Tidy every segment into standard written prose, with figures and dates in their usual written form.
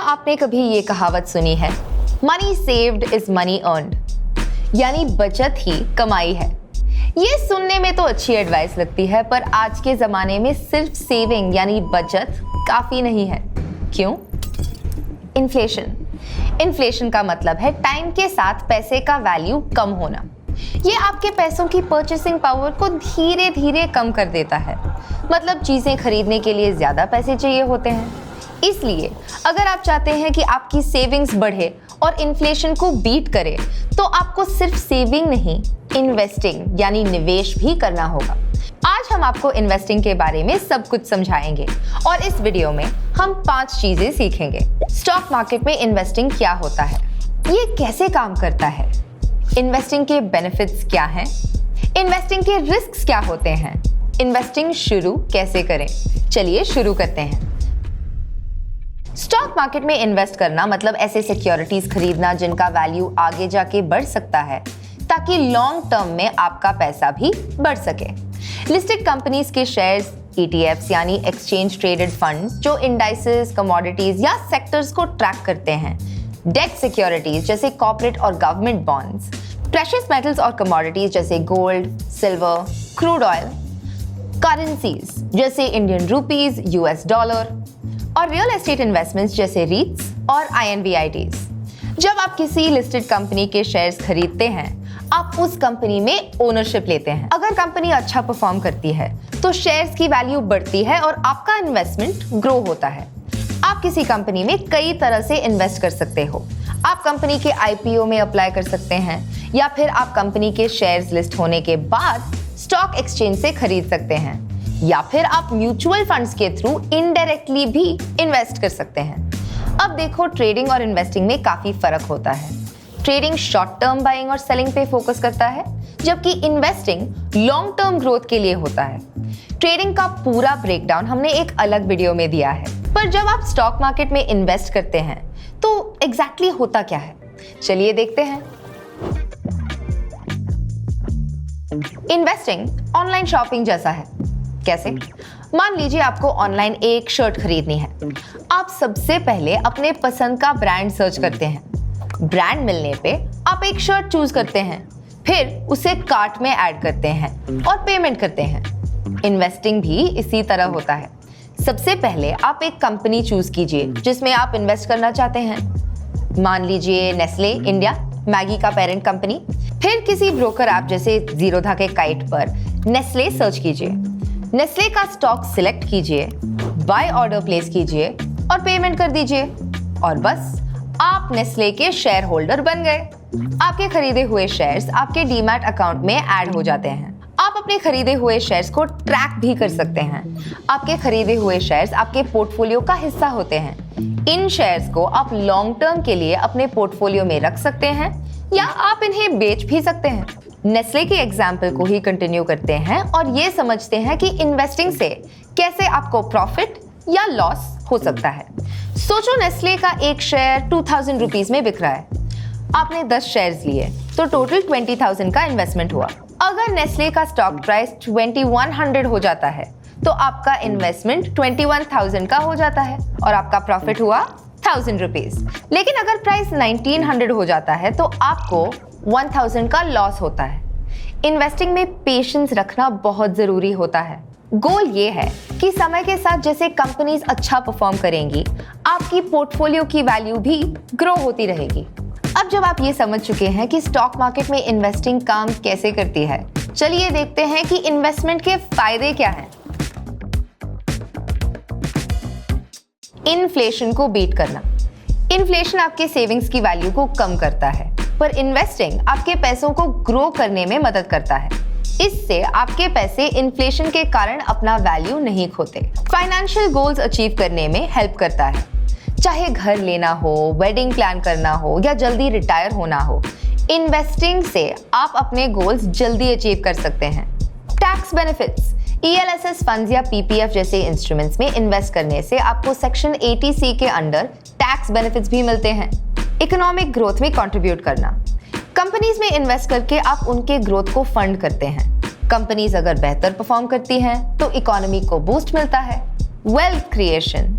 आपने कभी ये कहावत सुनी है, money saved is money earned, यानी बचत ही कमाई है। ये सुनने में तो अच्छी एडवाइस लगती है, पर आज के जमाने में सिर्फ सेविंग यानी बचत काफी नहीं है। क्यों? इन्फ्लेशन का मतलब है टाइम के साथ पैसे का वैल्यू कम होना। ये आपके पैसों की परचेसिंग पावर को धीरे धीरे कम कर देता है। मतलब चीजें खरीदने के लिए ज्यादा पैसे चाहिए होते हैं। इसलिए अगर आप चाहते हैं कि आपकी सेविंग्स बढ़े और इन्फ्लेशन को बीट करे, तो आपको सिर्फ सेविंग नहीं, इन्वेस्टिंग यानी निवेश भी करना होगा। आज हम आपको इन्वेस्टिंग के बारे में सब कुछ समझाएंगे और इस वीडियो में हम 5 चीजें सीखेंगे। स्टॉक मार्केट में इन्वेस्टिंग क्या होता है, ये कैसे काम करता है, इन्वेस्टिंग के बेनिफिट्स क्या हैं, इन्वेस्टिंग के रिस्क्स क्या होते हैं, इन्वेस्टिंग शुरू कैसे करें। चलिए शुरू करते हैं। स्टॉक मार्केट में इन्वेस्ट करना मतलब ऐसे सिक्योरिटीज खरीदना जिनका वैल्यू आगे जाके बढ़ सकता है, ताकि लॉन्ग टर्म में आपका पैसा भी बढ़ सके। लिस्टेड कंपनीज के शेयर्स, ETFs यानी एक्सचेंज ट्रेडेड फंड जो इंडाइसेस, कमोडिटीज या सेक्टर्स को ट्रैक करते हैं, डेट सिक्योरिटीज जैसे कॉर्पोरेट और गवर्नमेंट बॉन्ड्स, प्रेशियस मेटल्स और कमोडिटीज जैसे gold, silver, crude oil, currencies जैसे इंडियन रुपीस, US डॉलर और रियल एस्टेट इन्वेस्टमेंट्स जैसे REITs और INVITs। जब आप किसी लिस्टेड कंपनी के शेयर्स खरीदते हैं, आप उस कंपनी में ओनरशिप लेते हैं। अगर कंपनी अच्छा परफॉर्म करती है तो शेयर्स की वैल्यू बढ़ती है और आपका इन्वेस्टमेंट ग्रो होता है। आप किसी कंपनी में कई तरह से इन्वेस्ट कर सकते हो। आप कंपनी के IPO में अप्लाई कर सकते हैं, या फिर आप कंपनी के शेयर्स लिस्ट होने के बाद स्टॉक एक्सचेंज से खरीद सकते हैं, या फिर आप म्यूचुअल फंड्स के थ्रू इनडायरेक्टली भी इन्वेस्ट कर सकते हैं। अब देखो, ट्रेडिंग और इन्वेस्टिंग में काफी फर्क होता है। ट्रेडिंग शॉर्ट टर्म बाइंग और सेलिंग पे फोकस करता है, जबकि इन्वेस्टिंग लॉन्ग टर्म ग्रोथ के लिए होता है। ट्रेडिंग का पूरा ब्रेकडाउन हमने एक अलग वीडियो में दिया है, पर जब आप स्टॉक मार्केट में इन्वेस्ट करते हैं तो एग्जैक्टली होता क्या है, चलिए देखते हैं। इन्वेस्टिंग ऑनलाइन शॉपिंग जैसा है। कैसे? मान लीजिए आपको ऑनलाइन एक शर्ट खरीदनी है। आप सबसे पहले अपने पसंद का ब्रांड सर्च करते हैं। ब्रांड मिलने पे आप एक शर्ट चूज करते हैं, फिर उसे कार्ट में ऐड करते हैं और पेमेंट करते हैं। इन्वेस्टिंग भी इसी तरह होता है। सबसे पहले आप एक कंपनी चूज कीजिए जिसमें आप इन्वेस्ट करना चाहते हैं। मान लीजिए नेस्ले इंडिया, मैगी का पेरेंट कंपनी। फिर किसी ब्रोकर ऐप जैसे जीरोधा के काइट पर नेस्ले सर्च कीजिए। नेस्ले का स्टॉक सिलेक्ट कीजिए, बाय ऑर्डर प्लेस कीजिए और पेमेंट कर दीजिए, और बस आप नेस्ले के शेयर होल्डर बन गए। आपके खरीदे हुए शेयर्स आपके डीमैट अकाउंट में ऐड हो जाते हैं। आप अपने खरीदे हुए शेयर्स को ट्रैक भी कर सकते हैं। आपके खरीदे हुए शेयर्स आपके पोर्टफोलियो का हिस्सा होते हैं। इन शेयर्स को आप लॉन्ग टर्म के लिए अपने पोर्टफोलियो में रख सकते हैं, या आप इन्हें बेच भी सकते हैं। नेस्ले के एग्जाम्पल को ही कंटिन्यू करते हैं और ये समझते हैं कि इन्वेस्टिंग से कैसे आपको प्रॉफिट या लॉस हो सकता है। सोचो, नेस्ले का एक शेयर 2000 रुपीज में बिक रहा है। आपने 10 शेयर्स लिए तो टोटल 20,000 का इन्वेस्टमेंट हुआ। अगर नेस्ले का स्टॉक प्राइस 2100 हो जाता है तो आपका इन्वेस्टमेंट 21,000 का हो जाता है और आपका प्रॉफिट हुआ 1000 रुपीज। लेकिन अगर प्राइस 1900 हो जाता है तो आपको 1000 का लॉस होता है। इन्वेस्टिंग में पेशेंस रखना बहुत जरूरी होता है। गोल ये है कि समय के साथ जैसे कंपनीज अच्छा परफॉर्म करेंगी, आपकी पोर्टफोलियो की वैल्यू भी ग्रो होती रहेगी। अब जब आप ये समझ चुके हैं कि स्टॉक मार्केट में इन्वेस्टिंग काम कैसे करती है, चलिए देखते हैं कि इन्वेस्टमेंट के फायदे क्या हैं। इन्फ्लेशन को बीट करना। इन्फ्लेशन आपके सेविंग्स की वैल्यू को कम करता है, पर इन्वेस्टिंग आपके पैसों को ग्रो करने में मदद करता है। इससे आपके पैसे इन्फ्लेशन के कारण अपना वैल्यू नहीं खोते। फाइनेंशियल गोल्स अचीव करने में हेल्प करता है। चाहे घर लेना हो, वेडिंग प्लान करना हो या जल्दी रिटायर होना हो, इन्वेस्टिंग से आप अपने गोल्स जल्दी अचीव कर सकते हैं। Tax benefits. ELSS फंड्स या PPF जैसे इंस्ट्रूमेंट्स में इन्वेस्ट करने से आपको सेक्शन 80C के अंडर टैक्स बेनिफिट्स भी मिलते हैं। इकोनॉमिक ग्रोथ में कंट्रीब्यूट करना। कंपनीज में इन्वेस्ट करके आप उनके ग्रोथ को फंड करते हैं। कंपनीज अगर बेहतर परफॉर्म करती हैं तो इकोनॉमी को बूस्ट मिलता है। Wealth creation.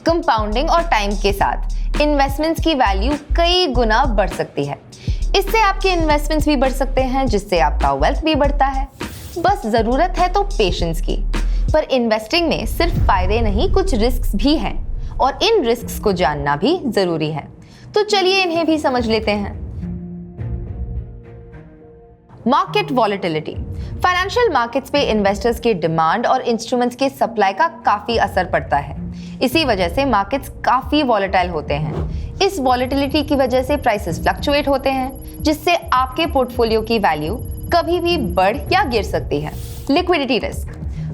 कंपाउंडिंग और टाइम के साथ इन्वेस्टमेंट्स की वैल्यू कई गुना बढ़ सकती है। इससे आपके इन्वेस्टमेंट्स भी बढ़ सकते हैं, जिससे आपका वेल्थ भी बढ़ता है। बस जरूरत है तो पेशेंस की। पर इन्वेस्टिंग में सिर्फ फायदे नहीं, कुछ रिस्क्स भी हैं और इन रिस्क्स को जानना भी जरूरी है। तो चलिए इन्हें भी समझ लेते हैं। Market volatility. फाइनेंशियल मार्केट्स पे इन्वेस्टर्स के डिमांड और इंस्ट्रूमेंट्स के सप्लाई का काफी असर पड़ता है। इसी वजह से मार्केट्स काफी वॉलेटाइल होते हैं। इस वॉलेटिलिटी की वजह से प्राइसेस फ्लक्चुएट होते हैं, जिससे आपके पोर्टफोलियो की वैल्यू कभी भी बढ़ या गिर सकती है। Liquidity risk.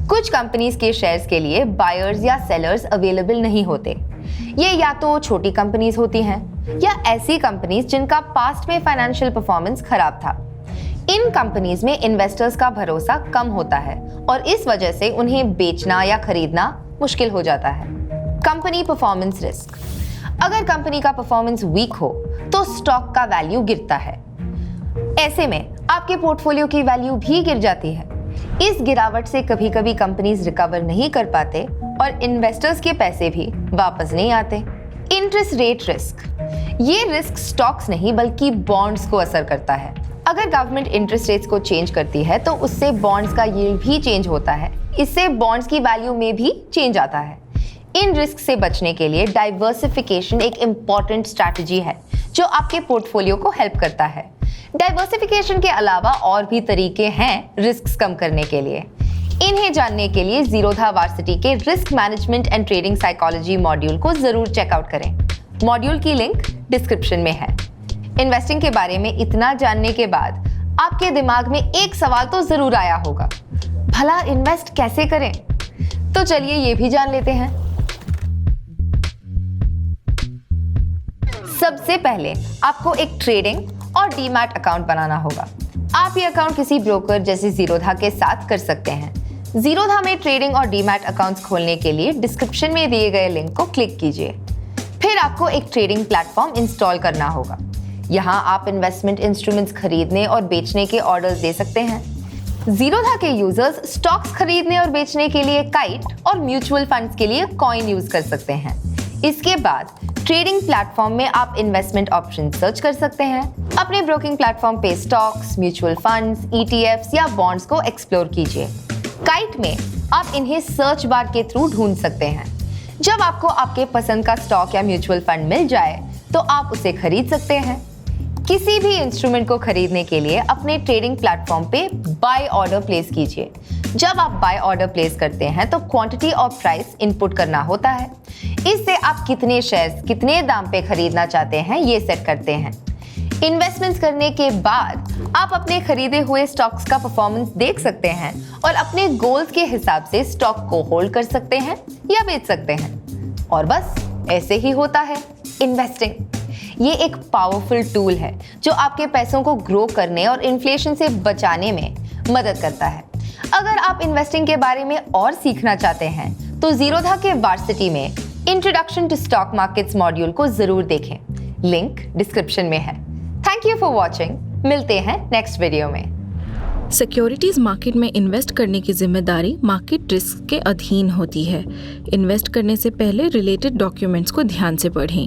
कुछ कंपनीज के शेयर्स के लिए बायर्स या सेलर्स अवेलेबल नहीं होते। ये या तो छोटी कंपनीज होती हैं या ऐसी कंपनीज जिनका पास्ट में फाइनेंशियल परफॉर्मेंस खराब था। इन कंपनीज में इन्वेस्टर्स का भरोसा कम होता है और इस वजह से उन्हें बेचना या खरीदना मुश्किल हो जाता है। Company performance risk. अगर कंपनी का परफॉर्मेंस वीक हो तो स्टॉक का वैल्यू गिरता है। ऐसे में आपके पोर्टफोलियो की वैल्यू भी गिर जाती है। इस गिरावट से कभी-कभी कंपनीज रिकवर नहीं कर पाते और इन्वेस्टर्स के पैसे भी वापस नहीं आते। Interest rate risk. ये रिस्क स्टॉक्स नहीं बल्कि बॉन्ड्स को असर करता है। अगर गवर्नमेंट इंटरेस्ट रेट्स को चेंज करती है तो उससे बॉन्ड्स का यील्ड भी चेंज होता है। इससे बॉन्ड्स की वैल्यू में भी चेंज आता है। इन रिस्क से बचने के लिए डाइवर्सिफिकेशन एक इम्पॉर्टेंट स्ट्रैटेजी है जो आपके पोर्टफोलियो को हेल्प करता है। डाइवर्सिफिकेशन के अलावा और भी तरीके हैं रिस्क कम करने के लिए। इन्हें जानने के लिए जीरोधा वार्सिटी के risk management and trading psychology module को जरूर चेकआउट करें। मॉड्यूल की लिंक डिस्क्रिप्शन में है। इन्वेस्टिंग के बारे में इतना जानने के बाद आपके दिमाग में एक सवाल तो जरूर आया होगा, भला इन्वेस्ट कैसे करें? तो चलिए ये भी जान लेते हैं। सबसे पहले आपको एक ट्रेडिंग और डीमैट अकाउंट बनाना होगा। आप ये अकाउंट किसी ब्रोकर जैसे जीरोधा के साथ कर सकते हैं। जीरोधा में ट्रेडिंग और डीमैट अकाउंट्स खोलने के लिए डिस्क्रिप्शन में दिए गए लिंक को क्लिक कीजिए। फिर आपको एक ट्रेडिंग प्लेटफॉर्म इंस्टॉल करना होगा। यहाँ आप इन्वेस्टमेंट इंस्ट्रूमेंट्स खरीदने और बेचने के ऑर्डर्स दे सकते हैं। जीरोधा के यूजर्स स्टॉक्स खरीदने और बेचने के लिए काइट और म्यूचुअल फंड्स के लिए कॉइन यूज कर सकते हैं। इसके बाद ट्रेडिंग प्लेटफॉर्म में आप इन्वेस्टमेंट ऑप्शन सर्च कर सकते हैं। अपने ब्रोकिंग प्लेटफॉर्म पे स्टॉक्स, म्यूचुअल फंड्स, ETFs या बॉन्ड्स को एक्सप्लोर कीजिए। काइट में आप इन्हें सर्च बार के थ्रू ढूंढ सकते हैं। जब आपको आपके पसंद का स्टॉक या म्यूचुअल फंड मिल जाए तो आप उसे खरीद सकते हैं। किसी भी इंस्ट्रूमेंट को खरीदने के लिए अपने ट्रेडिंग प्लेटफॉर्म पे बाय ऑर्डर प्लेस कीजिए। जब आप बाय ऑर्डर प्लेस करते हैं तो क्वांटिटी और प्राइस इनपुट करना होता है। इससे आप कितने शेयर्स कितने दाम पे खरीदना चाहते हैं ये सेट करते हैं। इन्वेस्टमेंट्स करने के बाद आप अपने खरीदे हुए स्टॉक्स का परफॉर्मेंस देख सकते हैं और अपने गोल्स के हिसाब से स्टॉक को होल्ड कर सकते हैं या बेच सकते हैं। और बस ऐसे ही होता है इन्वेस्टिंग। ये एक पावरफुल टूल है जो आपके पैसों को ग्रो करने और इन्फ्लेशन से बचाने में मदद करता है। अगर आप इन्वेस्टिंग के बारे में और सीखना चाहते हैं तो जीरोधा के वार्सिटी में introduction to stock markets module को जरूर देखें। लिंक डिस्क्रिप्शन में है। Thank you for watching. मिलते हैं नेक्स्ट वीडियो में। सिक्योरिटीज मार्केट में इन्वेस्ट करने की जिम्मेदारी मार्केट रिस्क के अधीन होती है। इन्वेस्ट करने से पहले रिलेटेड डॉक्यूमेंट्स को ध्यान से पढ़ें।